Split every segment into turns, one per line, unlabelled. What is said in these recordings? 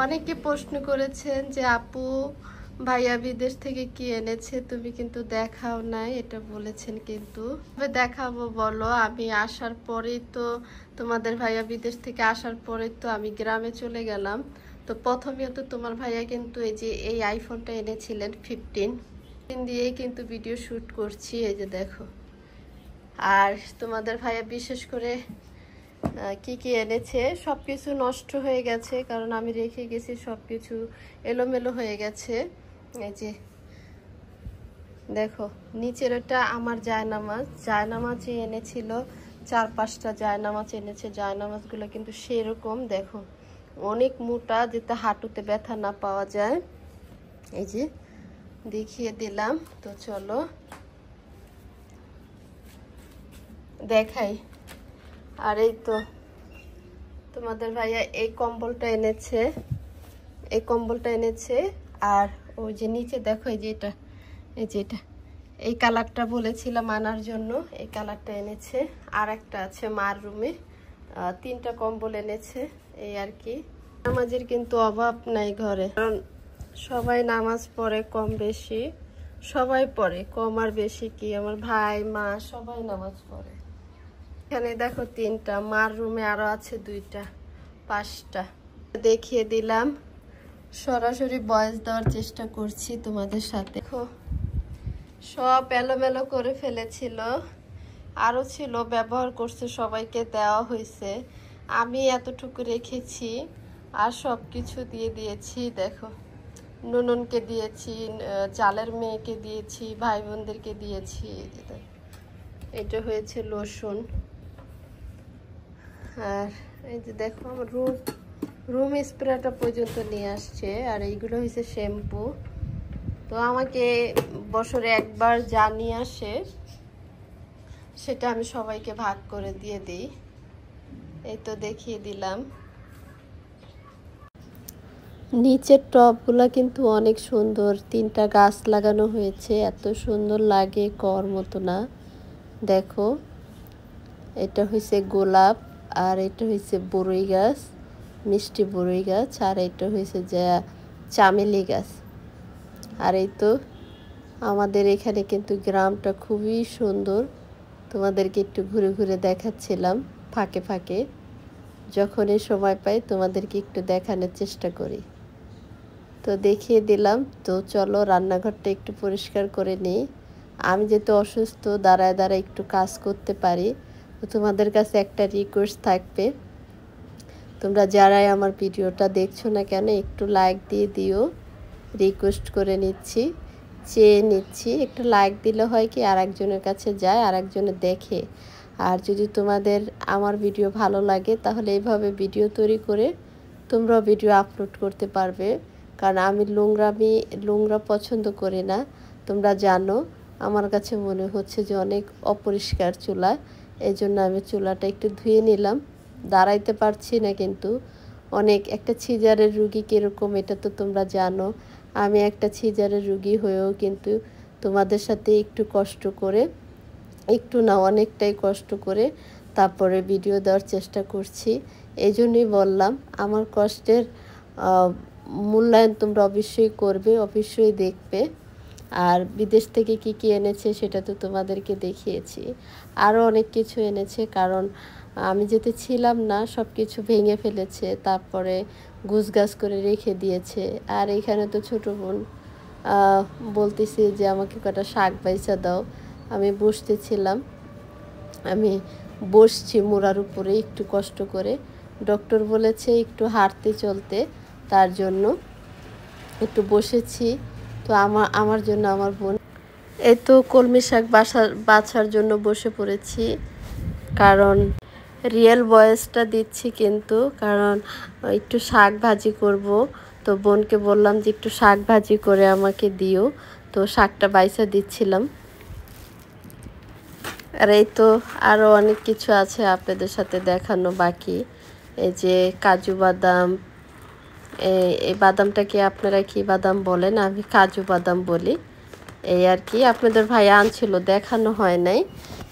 অনেকে প্রশ্ন করেছেন যে আপু ভাইয়া বিদেশ থেকে কি এনেছে, তুমি কিন্তু দেখাও নাই, এটা বলেছেন। কিন্তু দেখাবো বলো, আমি আসার পরেই তো তোমাদের ভাইয়া বিদেশ থেকে আসার পরেই তো আমি গ্রামে চলে গেলাম। তো প্রথমে তো তোমার ভাইয়া কিন্তু এই যে এই আইফোনটা এনেছিলেন 15 দিয়েই কিন্তু ভিডিও শুট করছি, এই যে দেখো। আর তোমাদের ভাইয়া বিশেষ করে কি কি এনেছে, সবকিছু নষ্ট হয়ে গেছে, কারণ আমি রেখে গেছি, সবকিছু এলোমেলো হয়ে গেছে। এই যে দেখো, নিচের ওটা আমার জায়নামাজই এনেছিল, 4-5টা জায়নামাজ এনেছে। জায়নামাজগুলো কিন্তু সেরকম দেখো অনেক মোটা, যেটা হাঁটুতে ব্যথা না পাওয়া যায়। এই যে দেখিয়ে দিলাম। তো চলো দেখাই। আর এই তো তোমাদের ভাইয়া এই কম্বলটা এনেছে, আর ওই যে নিচে দেখো, এই যে এটা এই কালারটা বলেছিলাম আনার জন্য, এই কালারটা এনেছে। আর একটা আছে মার রুমে, 3টা কম্বল এনেছে। এই আর কি, নামাজের কিন্তু অভাব নাই ঘরে, কারণ সবাই নামাজ পড়ে, কম বেশি সবাই পড়ে, কম আর বেশি কি, আমার ভাই মা সবাই নামাজ পড়ে। এখানে দেখো 3টা, মার রুমে আরো আছে 2টা, 5টা। দেখিয়ে দিলাম, সরাসরি ভয়েস দেওয়ার চেষ্টা করছি তোমাদের সাথে। দেখো সব এলোমেলো করে ফেলেছিল, আরো ছিল, ব্যবহার করছে, সবাইকে দেওয়া হয়েছে। আমি এতটুকু রেখেছি, আর সব কিছু দিয়ে দিয়েছি। দেখো নুনকে দিয়েছি, জালের মেয়েকে দিয়েছি, ভাই বোনদেরকে দিয়েছি। এটা হয়েছে লোশন। আর এই যে দেখো আমার রুম স্প্রেটা পর্যন্ত নিয়ে আসছে। আর এইগুলো হয়েছে শ্যাম্পু। তো আমাকে বছরে একবার যা নিয়ে আসে সেটা আমি সবাইকে ভাগ করে দিয়ে দিই। এই তো দেখিয়ে দিলাম। নিচের টবগুলো কিন্তু অনেক সুন্দর, 3টা গাছ লাগানো হয়েছে, এত সুন্দর লাগে, কর মতো না। দেখো এটা হয়েছে গোলাপ, আর এটা হয়েছে বড়ই গাছ, মিষ্টি বড়ই গাছ, আর এটা হয়েছে যে চামেলি গাছ। আর এই তো আমাদের এখানে কিন্তু গ্রামটা খুবই সুন্দর, তোমাদেরকে একটু ঘুরে ঘুরে দেখাচ্ছিলাম ফাঁকে ফাঁকে, যখনই সময় পাই তোমাদেরকে একটু দেখানোর চেষ্টা করি। তো দেখিয়ে দিলাম। তো চলো রান্নাঘরটা একটু পরিষ্কার করে নিই। আমি যেহেতু অসুস্থ, দাঁড়ায় দাঁড়ায় একটু কাজ করতে পারি। তো তোমাদের কাছে একটা রিকোয়েস্ট থাকবে, তোমরা যারাই আমার ভিডিওটা দেখছো না কেন একটু লাইক দিয়ে দিও, রিকোয়েস্ট করে নিচ্ছি, চেয়ে নিচ্ছি। একটু লাইক দিলে হয় কি আরেকজনের কাছে যায়, আরেকজনে দেখে। আর যদি তোমাদের আমার ভিডিও ভালো লাগে, তাহলে এইভাবে ভিডিও তৈরি করে তোমরাও ভিডিও আপলোড করতে পারবে। কারণ আমি নোংরা পছন্দ করি না, তোমরা জানো। আমার কাছে মনে হচ্ছে যে অনেক অপরিষ্কার চুলা, এই জন্য আমি চুলাটা একটু ধুয়ে নিলাম। দাঁড়াইতে পারছি না, কিন্তু অনেক, একটা সিজারের রুগী কীরকম এটা তো তোমরা জানো। আমি একটা সিজারের রুগী হয়েও কিন্তু তোমাদের সাথে একটু কষ্ট করে, একটু না অনেকটাই কষ্ট করে তারপরে ভিডিও দেওয়ার চেষ্টা করছি। এই জন্যই বললাম, আমার কষ্টের মূল্যায়ন তোমরা অবশ্যই করবে, অবশ্যই দেখবে। আর বিদেশ থেকে কি কি এনেছে সেটা তো তোমাদেরকে দেখিয়েছি, আরও অনেক কিছু এনেছে, কারণ আমি যেতে ছিলাম না, সব কিছু ভেঙে ফেলেছে, তারপরে গুছগাছ করে রেখে দিয়েছে। আর এখানে তো ছোটো বোন বলতেছি যে আমাকে কটা শাক বাইচা দাও। আমি বসতেছিলাম, আমি বসছি মোড়ার উপরে একটু কষ্ট করে। ডক্টর বলেছে একটু হাঁটতে চলতে, তার জন্য একটু বসেছি। তো আমার জন্য আমার বোন এই তো কলমি শাক বাছার জন্য বসে পড়েছি, কারণ রিয়েল ভয়েসটা দিচ্ছি কিন্তু, কারণ একটু শাক ভাজি করব। তো বোনকে বললাম যে একটু শাক ভাজি করে আমাকে দিও, তো শাকটা বাইসা দিচ্ছিলাম। আর এই তো আরও অনেক কিছু আছে আপনাদের সাথে দেখানো বাকি। এই যে কাজু বাদাম, এই বাদামটাকে আপনারা কি বাদাম বলেন, আমি কাজু বাদাম বলি। এই আর কি, আপনাদের ভাই আনছিল, দেখানো হয় নাই,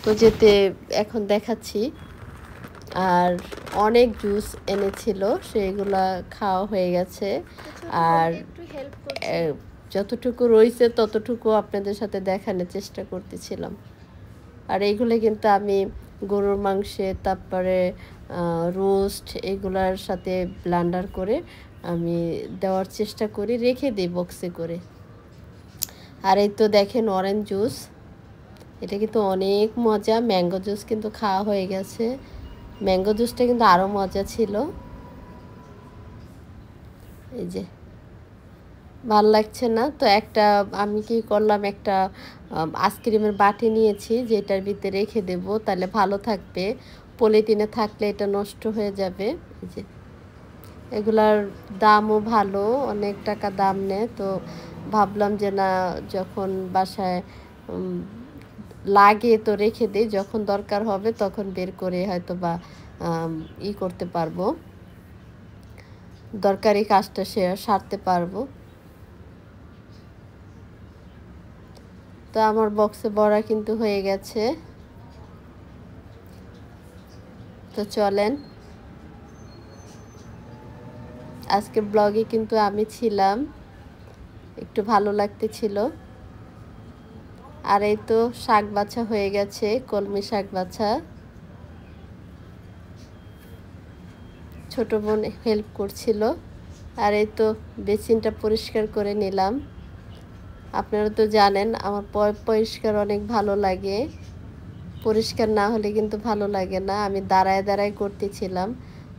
তো যেতে এখন দেখাচ্ছি। আর অনেক জুস এনেছিল, সেগুলা খাওয়া হয়ে গেছে। আর যতটুকু রয়েছে ততটুকু আপনাদের সাথে দেখানোর চেষ্টা করতেছিলাম। আর এইগুলো কিন্তু আমি গরুর মাংসে, তারপরে রোস্ট এগুলার সাথে ব্লেন্ডার করে আমি দেওয়ার চেষ্টা করি, রেখে দিই বক্সে করে। আর এই তো দেখেন অরেঞ্জ জুস, এটা কিন্তু অনেক মজা। ম্যাঙ্গো জুস কিন্তু খাওয়া হয়ে গেছে, ম্যাঙ্গো জুসটা কিন্তু আরও মজা ছিল। এই যে ভাল লাগছে না তো, একটা আমি কি করলাম, একটা আইসক্রিমের বাটি নিয়েছি, যেটার ভিতরে রেখে দেব, তাহলে ভালো থাকবে। পলিথিনে থাকলে এটা নষ্ট হয়ে যাবে। এই যে এগুলার দামও ভালো, অনেক টাকা দাম নেয়। তো ভাবলাম যে না, যখন বাসায় লাগে তো রেখে দিই, যখন দরকার হবে তখন বের করে হয়তো বা করতে পারবো, দরকারি কাজটা সারতে পারবো। তো আমার বক্সে ভরা কিন্তু হয়ে গেছে। তো চলেন, আজকে ব্লগে কিন্তু আমি ছিলাম, একটু ভালো লাগতেছিল। আর এই তো শাক বাছা হয়ে গেছে, কলমি শাক বাছা, ছোট বোন হেল্প করছিল। আর এই তো বেসিনটা পরিষ্কার করে নিলাম। আপনারা তো জানেন আমার পরিষ্কার অনেক ভালো লাগে, পরিষ্কার না হলে কিন্তু ভালো লাগে না। আমি দাঁড়ায় দাঁড়ায় করতেছিলাম,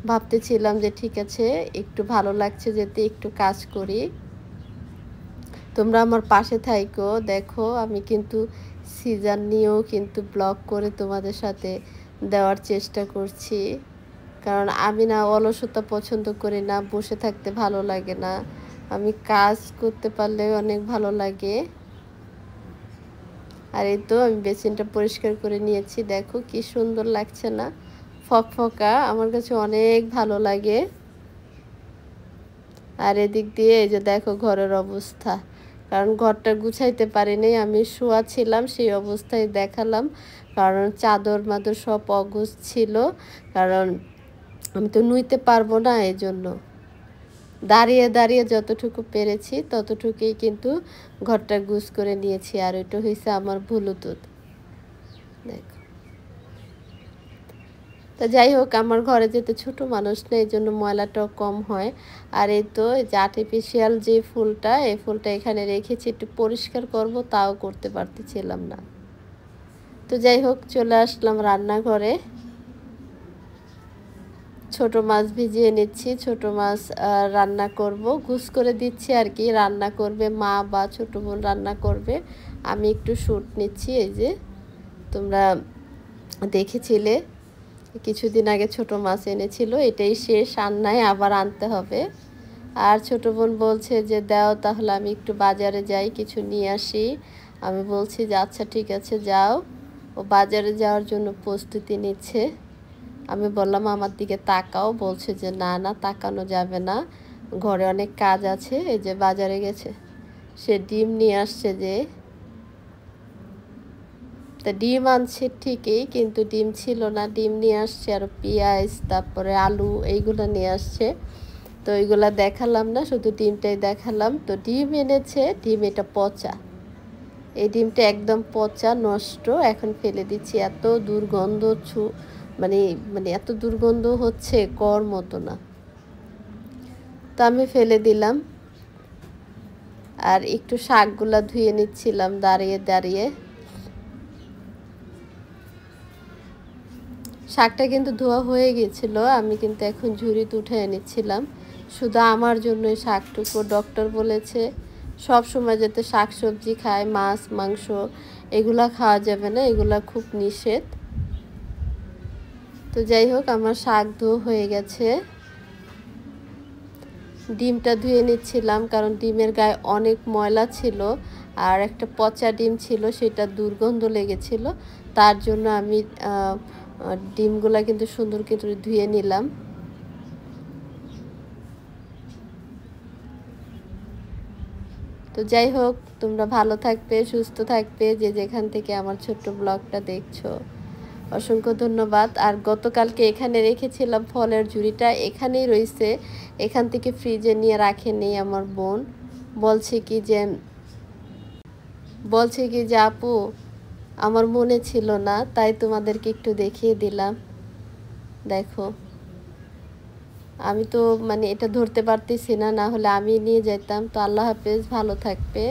ভাবতেছিলাম যে ঠিক আছে, একটু ভালো লাগছে যেতে একটু কাজ করি। তোমরা আমার পাশে থাইকো, দেখো আমি কিন্তু সিজন নিয়েও কিন্তু ব্লগ করে তোমাদের সাথে দেওয়ার চেষ্টা করছি। কারণ আমি না অলসতা পছন্দ করি না, বসে থাকতে ভালো লাগে না, আমি কাজ করতে পারলে অনেক ভালো লাগে। আর এই তো আমি বেসিনটা পরিষ্কার করে নিয়েছি, দেখো কি সুন্দর লাগছে না, ফকফকা, আমার কাছে অনেক ভালো লাগে। আর এদিক দিয়ে এই যে দেখো ঘরের অবস্থা, কারণ ঘরটা গুছাইতে পারিনি, আমি শোয়া ছিলাম সেই অবস্থায় দেখালাম। কারণ চাদর মাদর সব অগুছ ছিল, কারণ আমি তো নুইতে পারবো না, এই জন্য দাঁড়িয়ে দাঁড়িয়ে যতটুকু পেরেছি ততটুকুই কিন্তু ঘরটা গুছ করে নিয়েছি। আর এটা হয়েছে আমার ব্লুটুথ, দেখো। তো যাই হোক, আমার ঘরে যেতে ছোট মানুষ নেই, এই জন্য ময়লাটাও কম হয়। আর এই তো এই যে আর্টিফিশিয়াল যে ফুলটা, এই ফুলটা এখানে রেখেছি, একটু পরিষ্কার করব, তাও করতে পারতেছিলাম না। তো যাই হোক, চলে আসলাম রান্নাঘরে, ছোট মাছ ভিজিয়ে নিচ্ছি, ছোট মাছ রান্না করব, ঘুষ করে দিচ্ছি আর কি। রান্না করবে মা বা ছোট বোন রান্না করবে, আমি একটু শ্যুট নিচ্ছি। এই যে তোমরা দেখেছিলে কিছুদিন আগে ছোট মাছ এনেছিল, এটাই শেষ, রান্নায় আবার আনতে হবে। আর ছোট বোন বলছে যে দাও তাহলে আমি একটু বাজারে যাই, কিছু নিয়ে আসি। আমি বলছি যে আচ্ছা ঠিক আছে যাও। ও বাজারে যাওয়ার জন্য প্রস্তুতি নিচ্ছে। আমি বললাম আমার দিকে তাকাও, বলছে যে না না, তাকানো যাবে না, ঘরে অনেক কাজ আছে। এই যে বাজারে গেছে, সে ডিম নিয়ে আসছে, যে তা ডিম আনছে ঠিকই, কিন্তু ডিম ছিল না, ডিম নিয়ে আসছে আর পেঁয়াজ, তারপরে আলু, এইগুলো নিয়ে আসছে। তো এইগুলা দেখালাম না, শুধু ডিমটাই দেখালাম। তো ডিম এনেছে, ডিম এটা পচা, এই ডিমটা একদম পচা, নষ্ট, এখন ফেলে দিচ্ছি। এত দুর্গন্ধ, মানে মানে এত দুর্গন্ধ হচ্ছে, কর মতো না। তো আমি ফেলে দিলাম। আর একটু শাকগুলা ধুয়ে নিচ্ছিলাম দাঁড়িয়ে দাঁড়িয়ে। শাকটা কিন্তু ধোয়া হয়ে গেছিল, আমি কিন্তু এখন ঝুড়িতে উঠে নিচ্ছিলাম, শুধু আমার জন্য শাকটুকু। ডক্টর বলেছে সব সময় যাতে শাক সবজি খায়, মাছ মাংস এগুলা খাওয়া যাবে না, এগুলা খুব নিষেধ। তো যাই হোক, আমার শাক ধোয়া হয়ে গেছে। ডিমটা ধুয়ে নিচ্ছিলাম, কারণ ডিমের গায়ে অনেক ময়লা ছিল, আর একটা পচা ডিম ছিল, সেটা দুর্গন্ধ লেগেছিল, তার জন্য আমি ডিমগুলা কিন্তু সুন্দর করে ধুয়ে নিলাম। তো যাই হোক, তোমরা ভালো থাকবে, সুস্থ থাকবে, যে যেখান থেকে আমার ছোট্ট ব্লগটা দেখছো। অসংখ্য ধন্যবাদ। আর গতকালকে এখানে রেখেছিলাম ফলের ঝুড়িটা, এখানেই রইছে। এখান থেকে ফ্রিজে নিয়ে রাখেনি আমার বোন। বলছে কি যে আপু আমার মনে ছিল না, তাই তোমাদেরকে একটু দেখিয়ে দিলাম। দেখো, আমি তো মানে এটা ধরতে পারতেছি না, না হলে আমি নিয়ে যেতাম। তো আল্লাহ হাফেজ, ভালো থাকবে।